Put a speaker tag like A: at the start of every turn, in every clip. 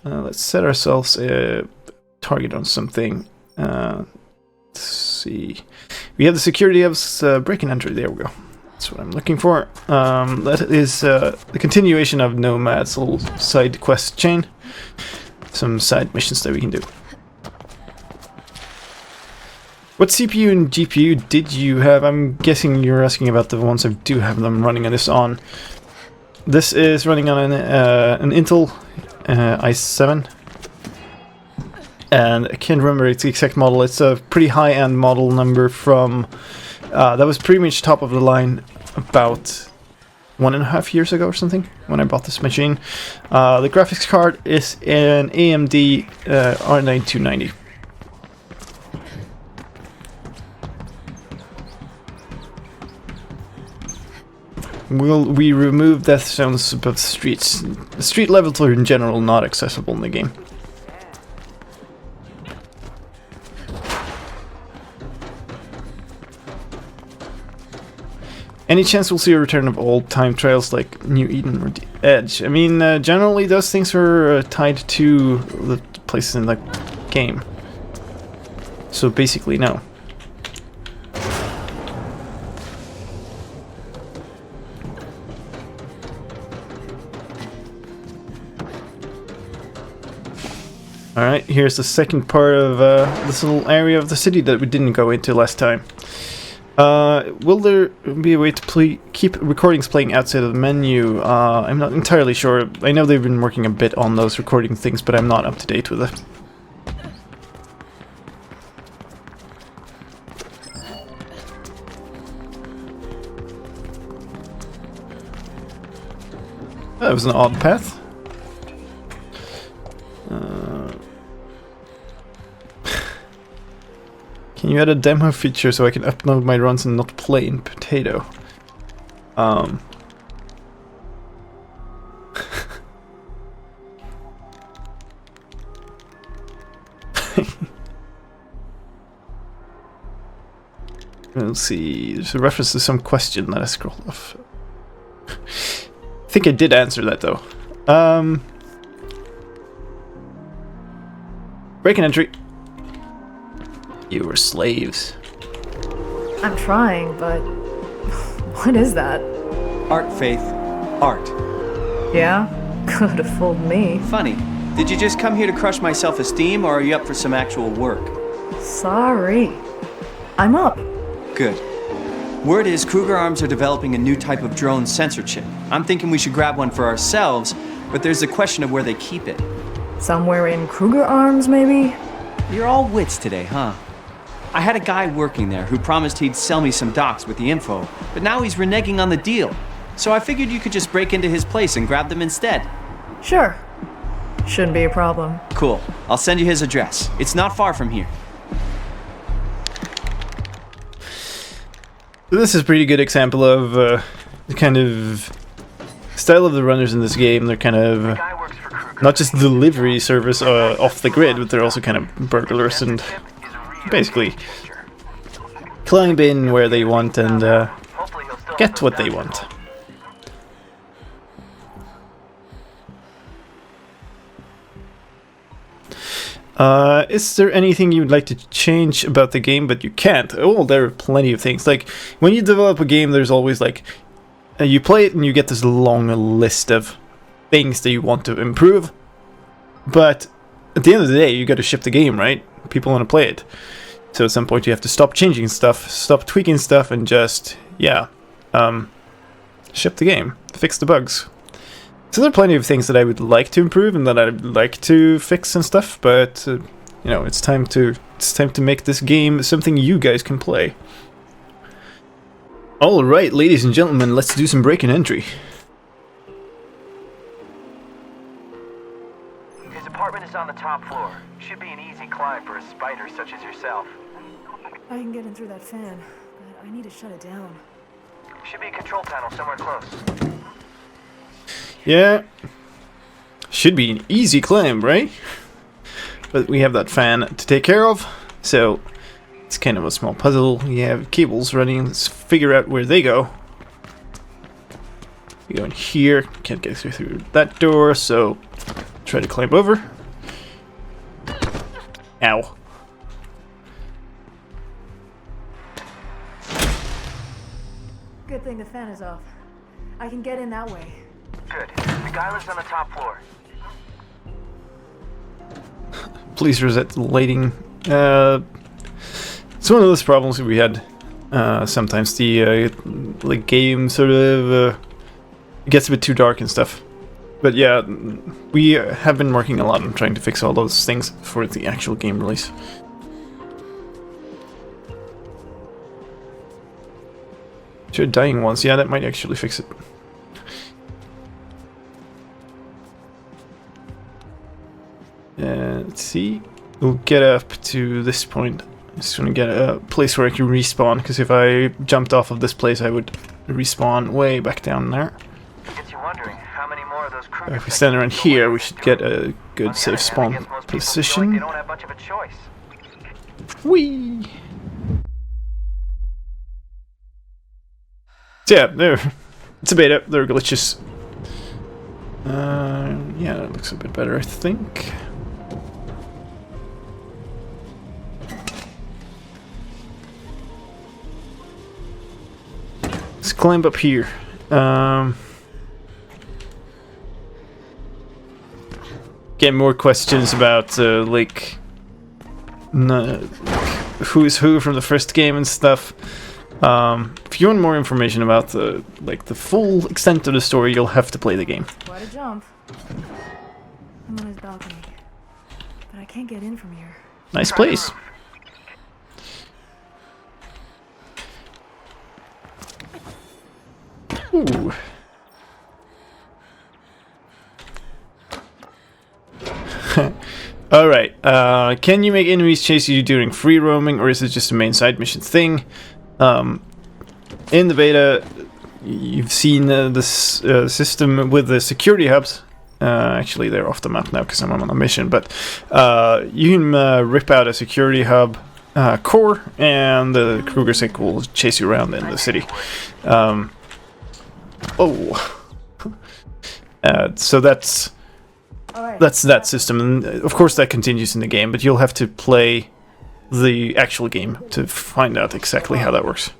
A: Let's set ourselves a target on something. Let's see. We have the security of break and entry. There we go. That's what I'm looking for. That is the continuation of Nomad's little side quest chain. Some side missions that we can do. What CPU and GPU did you have? I'm guessing you're asking about the ones that do have them running this on. This is running on an Intel i7. And I can't remember its exact model. It's a pretty high-end model number from... that was pretty much top of the line about 1.5 years ago or something, when I bought this machine. The graphics card is an AMD R9 290. We remove death zones above streets. Street levels are in general not accessible in the game. Any chance we'll see a return of old time trails like New Eden or The Edge? I mean, generally those things are tied to the places in the game. So basically, no. Alright, here's the second part of this little area of the city that we didn't go into last time. Will there be a way to keep recordings playing outside of the menu? I'm not entirely sure. I know they've been working a bit on those recording things, but I'm not up to date with it. That was an odd path. Can you add a demo feature so I can upload my runs and not play in Potato? Let's see, there's a reference to some question that I scrolled off. I think I did answer that though. Break and entry. You were slaves.
B: I'm trying, but what is that?
C: Art, Faith. Art.
B: Yeah? Could have fooled me.
C: Funny. Did you just come here to crush my self-esteem, or are you up for some actual work?
B: Sorry. I'm up.
C: Good. Word is Kruger Arms are developing a new type of drone sensor chip. I'm thinking we should grab one for ourselves, but there's the question of where they keep it.
B: Somewhere in Kruger Arms, maybe?
C: You're all wits today, huh? I had a guy working there who promised he'd sell me some docs with the info, but now he's reneging on the deal. So I figured you could just break into his place and grab them instead.
B: Sure. Shouldn't be a problem.
C: Cool. I'll send you his address. It's not far from here.
A: This is a pretty good example of the kind of style of the runners in this game. They're kind of not just delivery service off the grid, but they're also kind of burglars and basically climb in where they want and get what they want. Is there anything you'd like to change about the game but you can't? Oh, there are plenty of things. Like, when you develop a game, there's always like, you play it and you get this long list of things that you want to improve. But at the end of the day, you got to ship the game, right? People want to play it. So at some point you have to stop changing stuff, stop tweaking stuff, and just, yeah, ship the game, fix the bugs. So there are plenty of things that I would like to improve and that I'd like to fix and stuff, but you know, it's time to make this game something you guys can play. All right, ladies and gentlemen, let's do some break and entry.
D: His apartment is on the top floor. Should be an easy climb for a spider such as yourself.
B: I can get in through that fan, but I need to shut it down.
D: Should be a control panel somewhere close.
A: Yeah, should be an easy climb, right? But we have that fan to take care of, so it's kind of a small puzzle. We have cables running, let's figure out where they go. We go in here, can't get through that door, so try to climb over. Ow.
B: Good thing the fan is off. I can get in that way.
D: Good. The guy lives on the top floor.
A: Please reset the lighting. It's one of those problems we had. Sometimes the like game sort of it gets a bit too dark and stuff. But yeah, we have been working a lot on trying to fix all those things for the actual game release. Sure, dying once, yeah, that might actually fix it. Let's see. We'll get up to this point. I just want to get a place where I can respawn, because if I jumped off of this place, I would respawn way back down there.
D: Gets you wondering how many more of those crew
A: If we stand around here, we should get a good safe spawn position.
D: They don't have much of a choice.
A: Whee! So yeah, there. It's a beta. There are glitches. Yeah, that looks a bit better, I think. Let's climb up here. Get more questions about like who's who from the first game and stuff. If you want more information about the full extent of the story, you'll have to play the game.
B: Quite a jump. I'm on his balcony, but I can't get in from here.
A: Nice place. Ooh. Alright, can you make enemies chase you during free roaming, or is it just a main side mission thing? In the beta, you've seen this system with the security hubs. Actually, they're off the map now because I'm on a mission, but you can rip out a security hub core, and the Kruger-Sick will chase you around in the city. So that's that system, and of course that continues in the game, but you'll have to play the actual game to find out exactly how that works.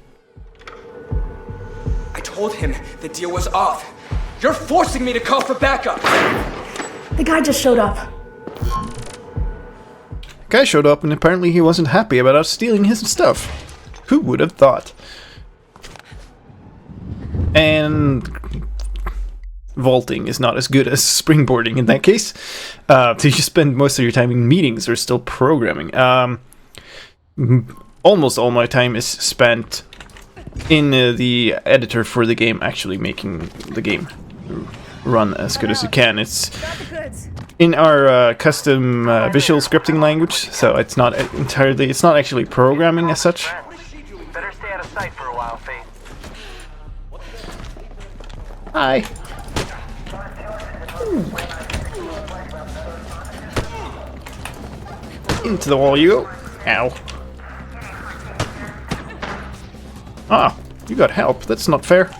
E: I told him the deal was off. You're forcing me to call for backup.
B: The guy just showed up.
A: Guy showed up, and apparently he wasn't happy about us stealing his stuff. Who would have thought? And vaulting is not as good as springboarding in that case. So you spend most of your time in meetings or still programming. Almost all my time is spent in the editor for the game, actually making the game run as good as it can. It's in our custom visual scripting language, so it's not actually programming as such.
D: Better stay out of sight for a while, Faith.
A: Hi. Into the wall you go. Ow. Ah, you got help. That's not fair.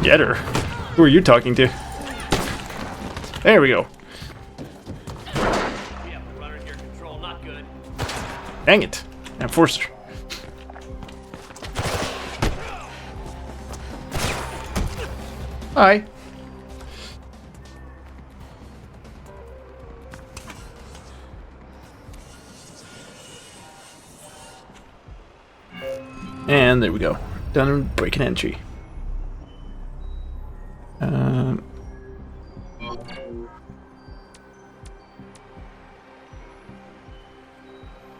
A: Get her. Who are you talking to? There we go. Dang it. I forced her. Hi. And there we go. Done breaking entry.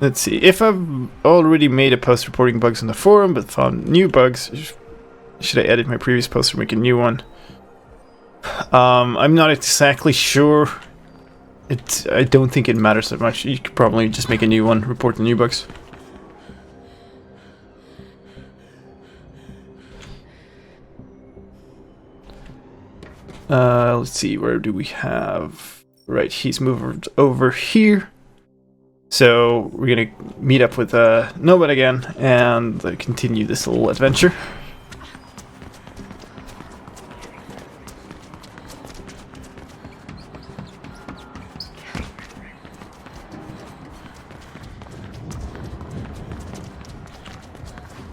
A: Let's see. If I've already made a post reporting bugs on the forum but found new bugs, should I edit my previous post or make a new one? I'm not exactly sure. I don't think it matters that much. You could probably just make a new one, report the new bugs. Let's see, where do we have... Right, he's moved over here. So we're gonna meet up with Nomad again and continue this little adventure.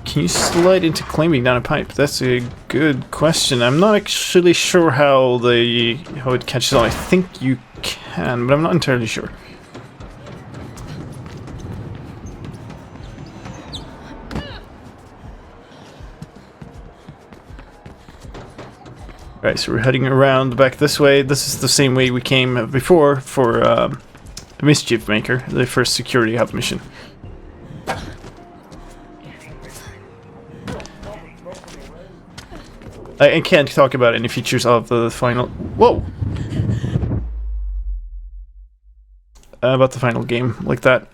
A: Can you slide into climbing down a pipe? That's a good question. I'm not actually sure how it catches on. I think you can, but I'm not entirely sure. Right, so we're heading around back this way. This is the same way we came before for the Mischief Maker, the first security hub mission. I can't talk about any features of the final... Whoa! About the final game, like that.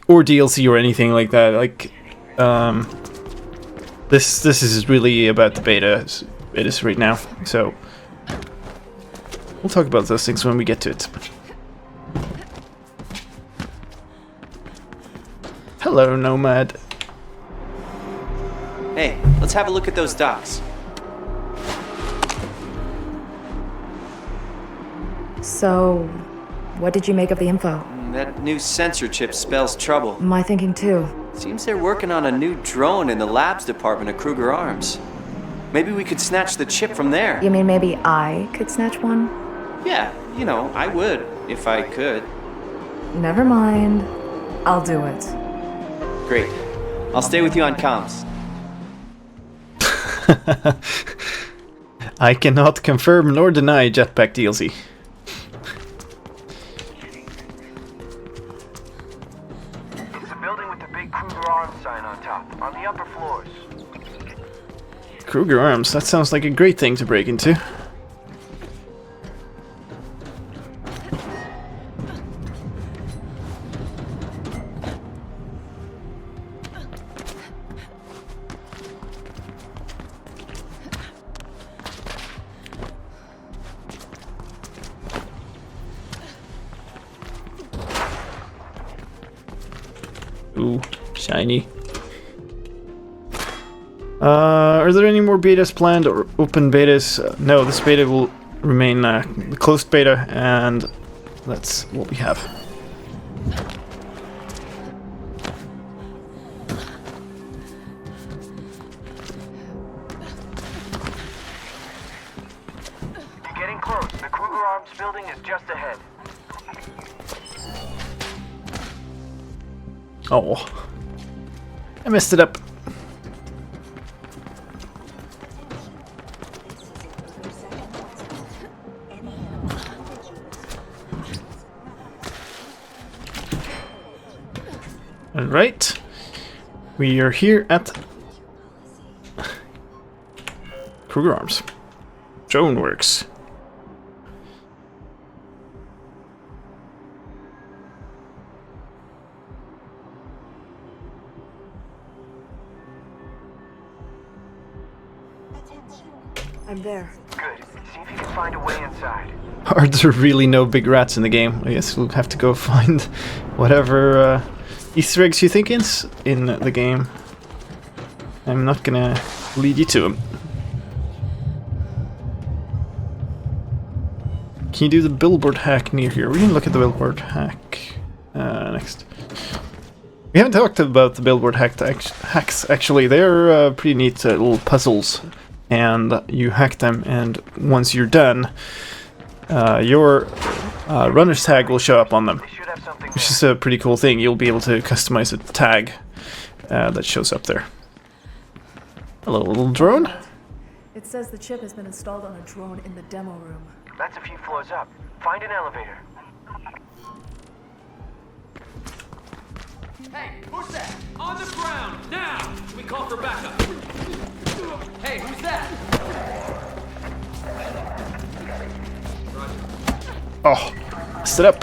A: Or DLC or anything like that. Like, this is really about the beta. It is right now, so... We'll talk about those things when we get to it. Hello, Nomad.
C: Hey, let's have a look at those docks.
B: So, what did you make of the info?
C: That new sensor chip spells trouble.
B: My thinking too.
C: Seems they're working on a new drone in the labs department at Kruger Arms. Maybe we could snatch the chip from there.
B: You mean maybe I could snatch one?
C: Yeah, you know, I would, if I could.
B: Never mind. I'll do it.
C: Great. I'll stay with you on comms.
A: I cannot confirm nor deny Jetpack DLC.
D: It's a building with the big Kruger Arms sign on top, on the upper floors.
A: Kruger Arms, that sounds like a great thing to break into. Ooh, shiny. Are there any more betas planned or open betas? No, this beta will remain the closed beta, and that's what we have.
D: You're getting close. The Kruger Arms building is just ahead.
A: Oh, I messed it up. Alright, we are here at Kruger Arms. Drone works.
B: I'm there.
D: Good. See if you can find a way inside.
A: Are there really no big rats in the game? I guess we'll have to go find whatever Easter eggs you think is in the game. I'm not gonna lead you to them. Can you do the billboard hack near here? We can look at the billboard hack next. We haven't talked about the billboard hacks actually. They're pretty neat little puzzles. And you hack them, and once you're done, your runner's tag will show up on them,
D: They should have something
A: which is a pretty cool thing. You'll be able to customize a tag that shows up there. Hello, little drone.
B: It says the chip has been installed on a drone in the demo room.
D: That's a few floors up. Find an elevator.
F: Hey, who's that? On the ground, now! We call for backup. Hey, who's that?
A: Oh, messed it up.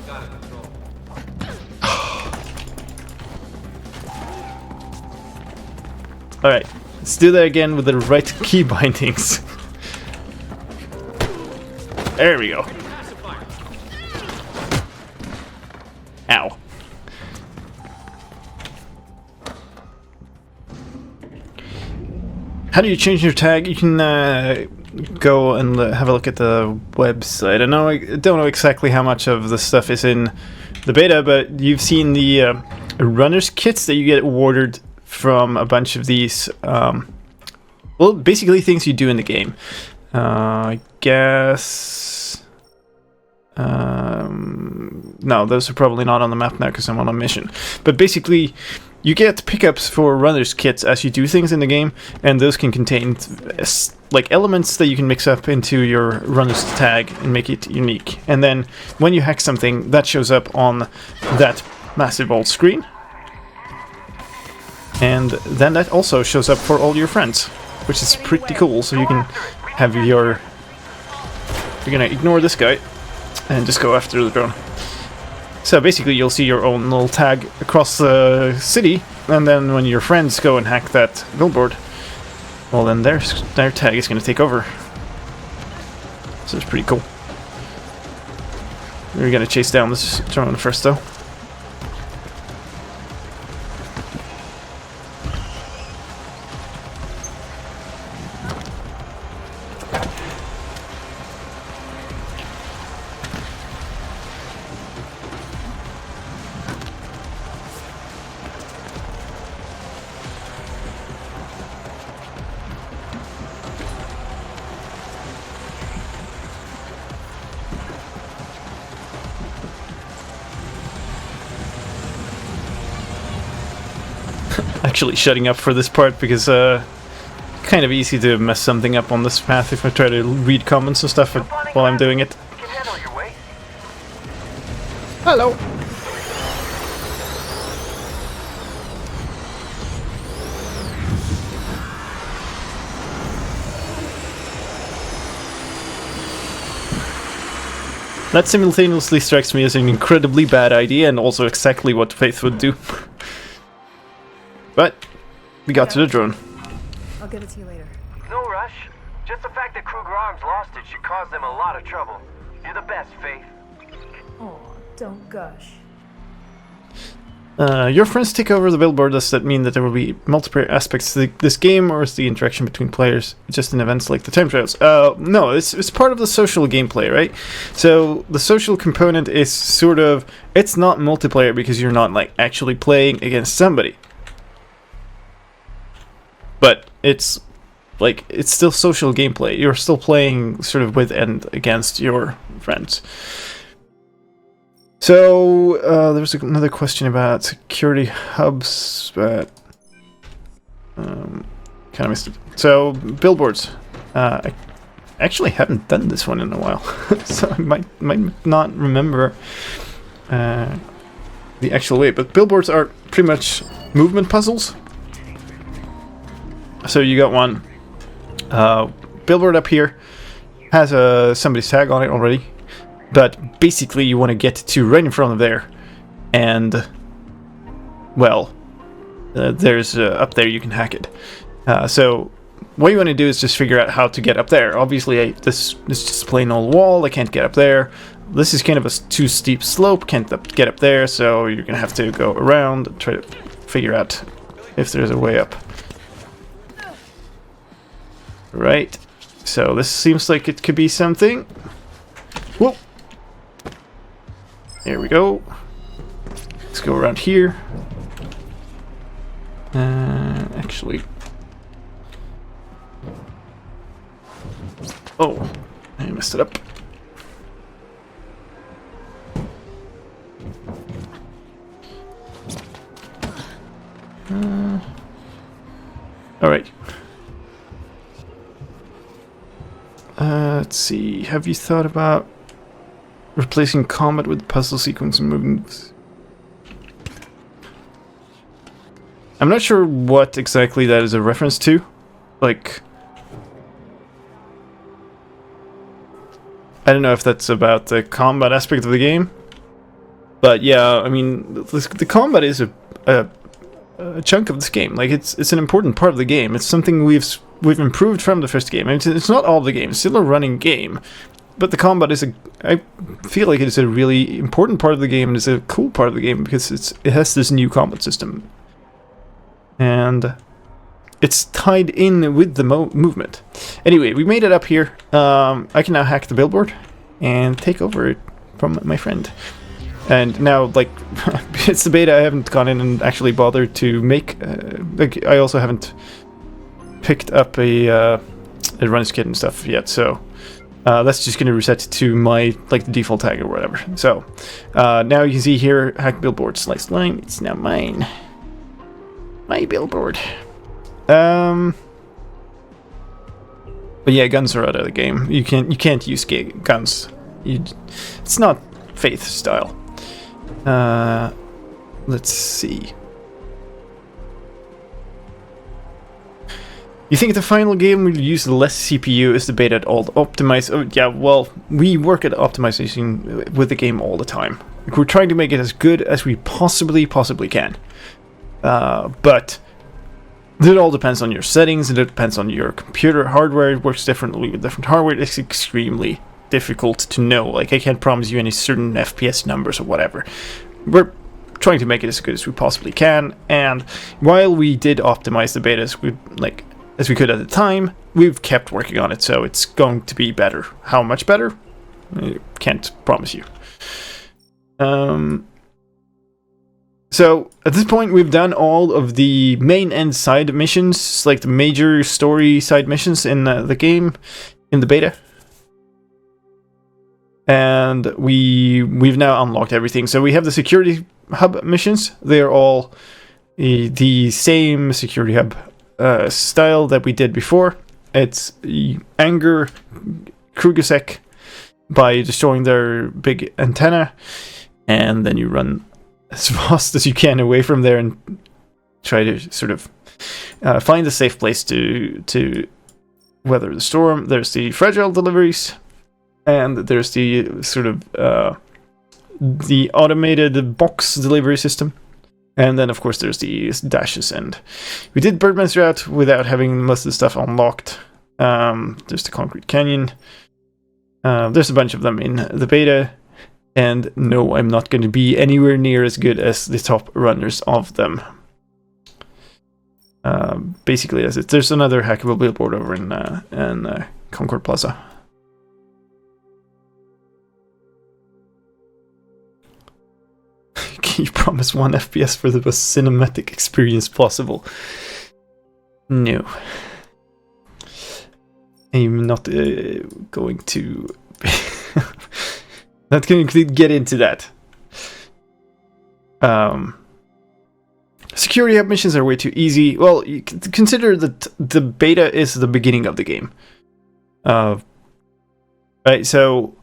F: Got it, control.
A: Alright, let's do that again with the right key bindings. There we go. how do you change your tag? You can go and have a look at the website. I don't know exactly how much of the stuff is in the beta, but you've seen the runner's kits that you get ordered from a bunch of these, well, basically things you do in the game. I guess... no, those are probably not on the map now because I'm on a mission. But basically, you get pickups for runner's kits as you do things in the game, and those can contain like elements that you can mix up into your runner's tag and make it unique. And then when you hack something, that shows up on that massive old screen. And then that also shows up for all your friends, which is pretty cool. So you can have your... You're gonna ignore this guy and just go after the drone. So basically you'll see your own little tag across the city, and then when your friends go and hack that billboard, well then their tag is going to take over. So it's pretty cool. We're going to chase down this drone first though. Actually shutting up for this part because kind of easy to mess something up on this path if I try to read comments and stuff while I'm doing it.
D: You can handle your weight.
A: Hello. That simultaneously strikes me as an incredibly bad idea and also exactly what Faith would do. But we got to the drone.
B: I'll give it to you later.
D: No rush. Just the fact that Kruger Arms lost it should cause them a lot of trouble. You're the best, Faith.
B: Oh, don't gush.
A: Your friends take over the billboard. Does that mean that there will be multiple aspects to this game, or is the interaction between players just in events like the time trials? No, it's part of the social gameplay, right? So the social component is sort of... It's not multiplayer because you're not like actually playing against somebody. But it's like, it's still social gameplay. You're still playing sort of with and against your friends. So there was another question about security hubs, but kind of missed it. So billboards. I actually haven't done this one in a while, so I might not remember the actual way. But billboards are pretty much movement puzzles. So you got one billboard up here, has somebody's tag on it already, but basically you want to get to right in front of there, and well, there's up there you can hack it. So what you want to do is just figure out how to get up there. Obviously this is just a plain old wall, I can't get up there. This is kind of a too steep slope, can't get up there, so you're gonna have to go around and try to figure out if there's a way up. Right, so this seems like it could be something. Whoa! There we go. Let's go around here. Actually... Oh, I messed it up. Alright. Let's see, have you thought about replacing combat with puzzle sequence and moves? I'm not sure what exactly that is a reference to. Like, I don't know if that's about the combat aspect of the game. But yeah, I mean, the combat is a chunk of this game. Like, it's an important part of the game. It's something we've improved from the first game. I mean, it's not all of the game. It's still a running game. But the combat is I feel like it is a really important part of the game, and it's a cool part of the game because it has this new combat system. And it's tied in with the movement. Anyway, we made it up here. I can now hack the billboard and take over it from my friend. And now, like, it's the beta. I haven't gone in and actually bothered to make. Like, I also haven't picked up a runner's kit and stuff yet. So that's just going to reset to my the default tag or whatever. So now you can see here, hack billboard, slicedlime. It's now mine. My billboard. But yeah, guns are out of the game. You can't use guns. It's not Faith style. Let's see. You think the final game will use less CPU? Is the beta at all optimized? Oh yeah, well, we work at optimization with the game all the time. Like, we're trying to make it as good as we possibly can. But it all depends on your settings, and it depends on your computer hardware. It works differently with different hardware. It's extremely difficult to know. Like, I can't promise you any certain FPS numbers or whatever. We're trying to make it as good as we possibly can, and while we did optimize the beta as we could at the time, we've kept working on it, so it's going to be better. How much better? I can't promise you. So at this point, we've done all of the main and side missions, like the major story side missions in the game, in the beta. And we've now unlocked everything. So we have the security hub missions. They're all the same security hub style that we did before. It's anger Krugusek by destroying their big antenna, and then you run as fast as you can away from there and try to sort of find a safe place to weather the storm. There's the fragile deliveries, and there's the sort of the automated box delivery system. And then, of course, there's the dashes, and we did Birdman's route without having most of the stuff unlocked. There's the Concrete Canyon. There's a bunch of them in the beta, and no, I'm not going to be anywhere near as good as the top runners of them. Basically, that's it. There's another hackable billboard over in Concord Plaza. Can you promise 1 FPS for the most cinematic experience possible? No. I'm not going to... not going to get into that. Security hub missions are way too easy. Well, you consider that the beta is the beginning of the game. Right, so...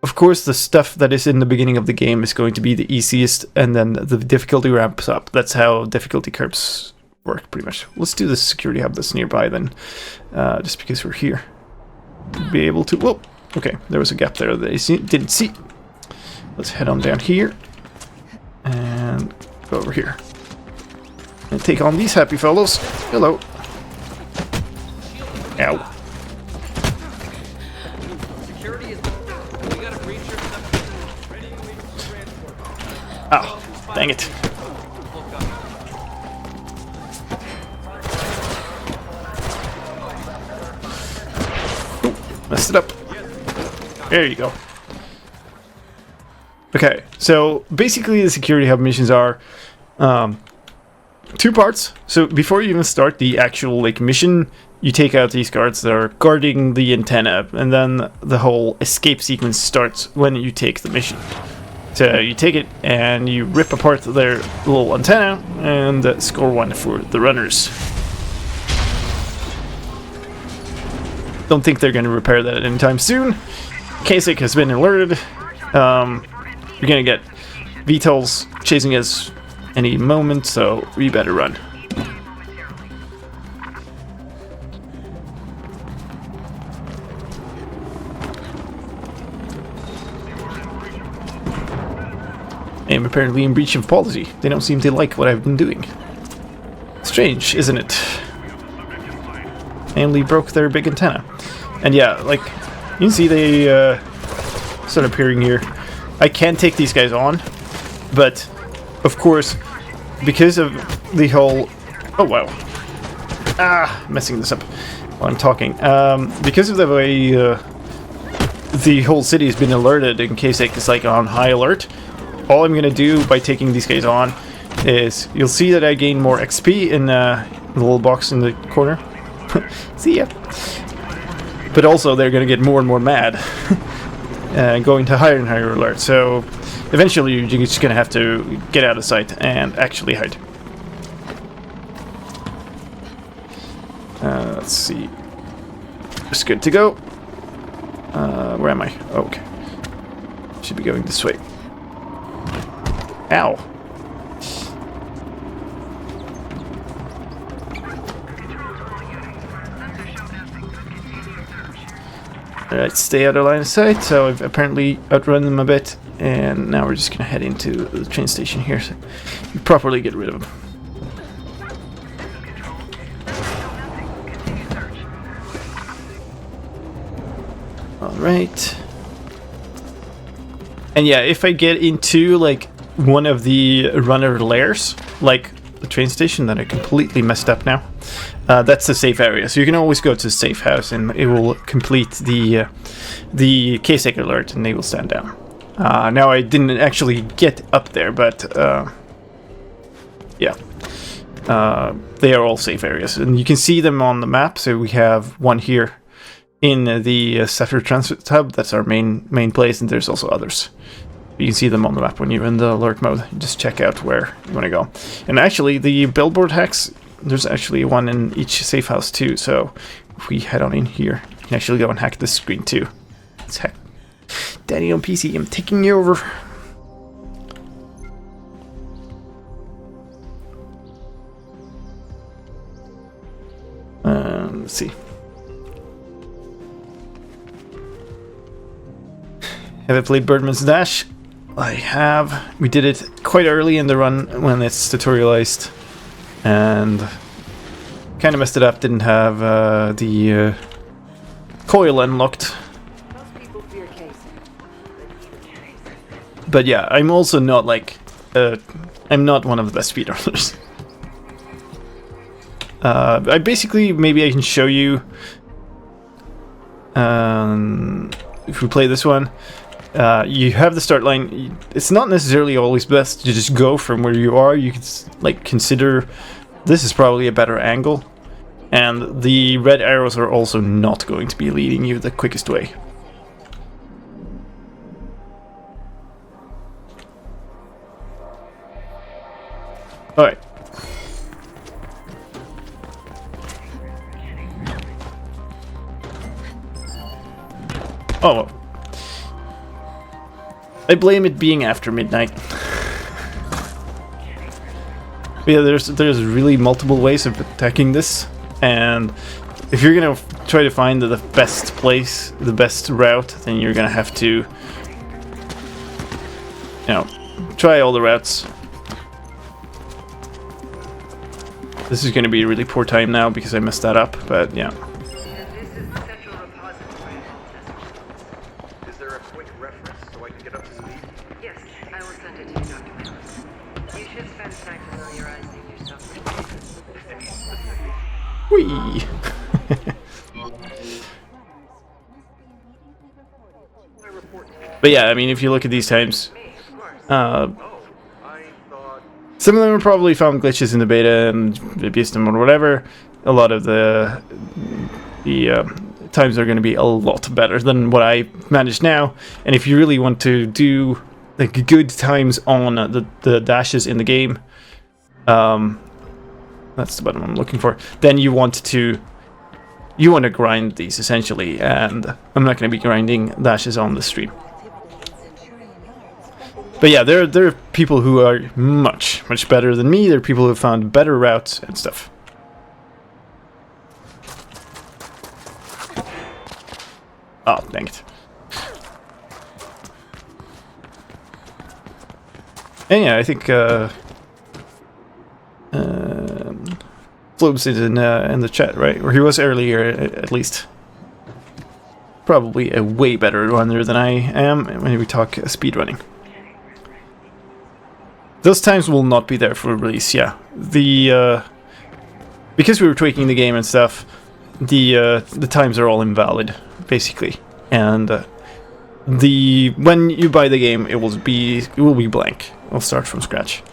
A: Of course, the stuff that is in the beginning of the game is going to be the easiest, and then the difficulty ramps up. That's how difficulty curves work, pretty much. Let's do the security hub that's nearby then, just because we're here. Be able to... Whoa! Okay, there was a gap there that I didn't see. Let's head on down here, and go over here. And take on these happy fellows. Hello. Ow. Oh, dang it. Ooh, messed it up. There you go. Okay, so basically the security hub missions are 2 parts. So before you even start the actual mission, you take out these guards that are guarding the antenna, and then the whole escape sequence starts when you take the mission. So you take it and you rip apart their little antenna and score 1 for the runners. Don't think they're going to repair that anytime soon. Kasich has been alerted. You're going to get VTOLs chasing us any moment, so we better run. I am apparently in breach of policy. They don't seem to like what I've been doing. Strange, isn't it? I only broke their big antenna. And yeah, like, you can see they start appearing here. I can take these guys on, but of course, because of the whole Oh wow. Ah, messing this up while I'm talking. Because of the way the whole city has been alerted in case it's like on high alert, all I'm gonna do by taking these guys on is you'll see that I gain more XP in the little box in the corner. See ya. But also they're gonna get more and more mad, going to higher and higher alert. So eventually you're just gonna have to get out of sight and actually hide. Let's see. It's good to go. Where am I? Oh, okay. Should be going this way. Ow. Alright, stay out of line of sight. So I've apparently outrun them a bit. And now we're just going to head into the train station here so we properly get rid of them. Alright. And yeah, if I get into like one of the runner lairs, like the train station that I completely messed up now, that's the safe area. So you can always go to the safe house and it will complete the case alert and they will stand down. Now I didn't actually get up there, but yeah. They are all safe areas. And you can see them on the map. So we have one here in the Saturn Transit Hub. That's our main place, and there's also others. You can see them on the map when you're in the alert mode. Just check out where you want to go. And actually, the billboard hacks, there's actually one in each safe house too. So if we head on in here, you can actually go and hack this screen too. Let's hack. Daddy on PC, I'm taking you over. Let's see. Have I played Birdman's Dash? I have. We did it quite early in the run when it's tutorialized, and kind of messed it up. Didn't have the coil unlocked. But yeah, I'm also not like I'm not one of the best speedrunners. I basically, maybe I can show you if we play this one. You have the start line. It's not necessarily always best to just go from where you are. You could like consider this is probably a better angle, and the red arrows are also not going to be leading you the quickest way. Alright. Oh. I blame it being after midnight. Yeah, there's really multiple ways of attacking this, and if you're gonna try to find the best place, the best route, then you're gonna have to, you know, try all the routes. This is gonna be a really poor time now because I messed that up, but yeah. Whee! But yeah, I mean, if you look at these times, some of them are probably found glitches in the beta and abused them or whatever. A lot of the times are going to be a lot better than what I managed now. And if you really want to do like good times on the dashes in the game, that's the button I'm looking for. Then you want to grind these essentially, and I'm not going to be grinding dashes on the stream. But yeah, there are people who are much better than me. There are people who have found better routes and stuff. Oh, dang it. And yeah, I think Floobs is in the chat, right? Or he was earlier, at least. Probably a way better runner than I am when we talk speedrunning. Those times will not be there for release, yeah. The because we were tweaking the game and stuff, the times are all invalid, basically. And when you buy the game, it will be blank. It'll start from scratch.